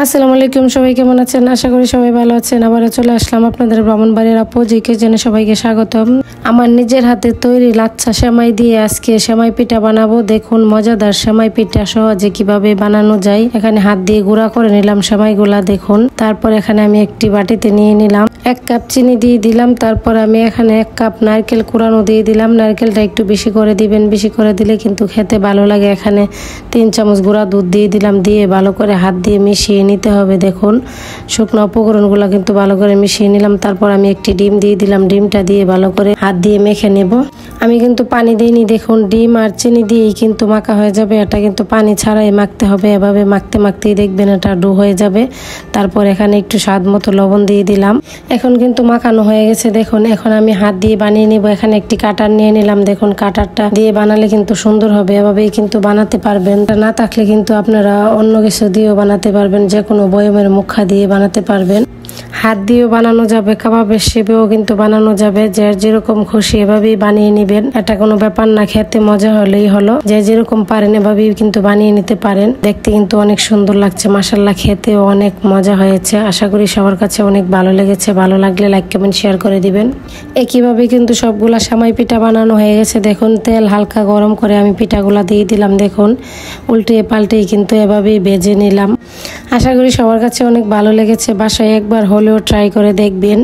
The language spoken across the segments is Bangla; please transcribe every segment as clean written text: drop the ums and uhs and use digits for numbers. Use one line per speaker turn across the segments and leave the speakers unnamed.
আসসালামু আলাইকুম, সবাই কেমন আছেন? আশা করি সবাই ভালো আছেন। আবার চলে আসলাম আপনাদের ব্রাহ্মণবাড়ির আপু জি কিচেনে। সবাইকে স্বাগতম। আমার নিজের হাতে তৈরি লাচ্ছা সেমাই দিয়ে আজকে সেমাই পিঠা বানাবো। দেখুন মজাদার সেমাই পিঠা সহজে কিভাবে বানানো যায়। এখানে হাত দিয়ে গুঁড়া করে নিলাম সেমাইগুলা, দেখুন। তারপর এখানে আমি একটি বাটিতে নিয়ে নিলাম 1 কাপ চিনি দিয়ে দিলাম। তারপর আমি এখানে 1 কাপ নারকেল কুড়ানো দিয়ে দিলাম। নারকেলটা একটু বেশি করে দিবেন, বেশি করে দিলে কিন্তু খেতে ভালো লাগে। এখানে 3 চামচ গুঁড়া দুধ দিয়ে দিলাম, দিয়ে ভালো করে হাত দিয়ে মিশিয়ে নিতে হবে। দেখুন শুকনো উপকরণগুলো কিন্তু ভালো করে মিশিয়ে নিলাম। তারপর আমি একটি ডিম দিয়ে দিলাম, ডিমটা দিয়ে ভালো করে হাত দিয়ে মেখে নেব। আমি কিন্তু পানি দিইনি, দেখুন ডিম আর চিনি দিয়েই কিন্তু মাখা হয়ে যাবে। এটা কিন্তু পানি ছাড়াই মাখতে হবে। এভাবে মাখতে মাখতেই দেখবেন এটা ডো হয়ে যাবে। তারপর এখানে একটু স্বাদ মতো লবণ দিয়ে দিলাম। এখন কিন্তু মাখানো হয়ে গেছে। দেখুন এখন আমি হাত দিয়ে বানিয়ে নিব। এখানে একটি কাটার নিয়ে নিলাম। দেখুন কাটারটা দিয়ে বানালে কিন্তু সুন্দর হবে। এভাবেই কিন্তু বানাতে পারবেন। না থাকলে কিন্তু আপনারা অন্য কিছু দিয়েও বানাতে পারবেন, যে কোনো বয়মের মুখা দিয়ে বানাতে পারবেন। হাত দিয়েও বানানো যাবে, কাবাবের শেপেও কিন্তু বানানো যাবে। যে যেরকম খুশি এভাবেই বানিয়ে নেবেন। এটা কোনো ব্যাপার না, খেতে মজা হলেই হলো। যে যেরকম পারেন এভাবেই কিন্তু বানিয়ে নিতে পারেন। দেখতে কিন্তু অনেক সুন্দর লাগছে, মাশাআল্লাহ খেতেও অনেক মজা হয়েছে। আশা করি সবার কাছে অনেক ভালো লেগেছে। ভালো লাগলে লাইক কমেন্ট শেয়ার করে দিবেন। একইভাবে কিন্তু সবগুলা সেমাই পিঠা বানানো হয়ে গেছে। দেখুন তেল হালকা গরম করে আমি পিঠাগুলা দিয়ে দিলাম। দেখুন উল্টে পাল্টেই কিন্তু এভাবেই ভেজে নিলাম। আশা করি সবার কাছে অনেক ভালো লেগেছে। বাসায় একবার হলেও ট্রাই করে দেখবেন।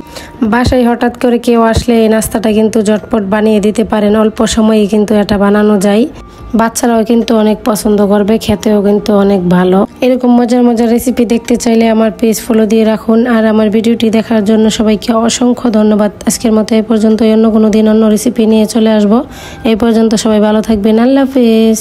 বাসায় হঠাৎ করে কেউ আসলে এই নাস্তাটা কিন্তু ঝটপট বানিয়ে দিতে পারেন। অল্প সময়ে কিন্তু এটা বানানো যায়। বাচ্চারাও কিন্তু অনেক পছন্দ করবে, খেতেও কিন্তু অনেক ভালো। এরকম মজার মজার রেসিপি দেখতে চাইলে আমার পেজ ফলো দিয়ে রাখুন। আর আমার ভিডিওটি দেখার জন্য সবাইকে অসংখ্য ধন্যবাদ। আজকের মতো এই পর্যন্ত। অন্য কোনো দিন অন্য রেসিপি নিয়ে চলে আসবো। এই পর্যন্ত সবাই ভালো থাকবেন। আল্লাহ হাফেজ।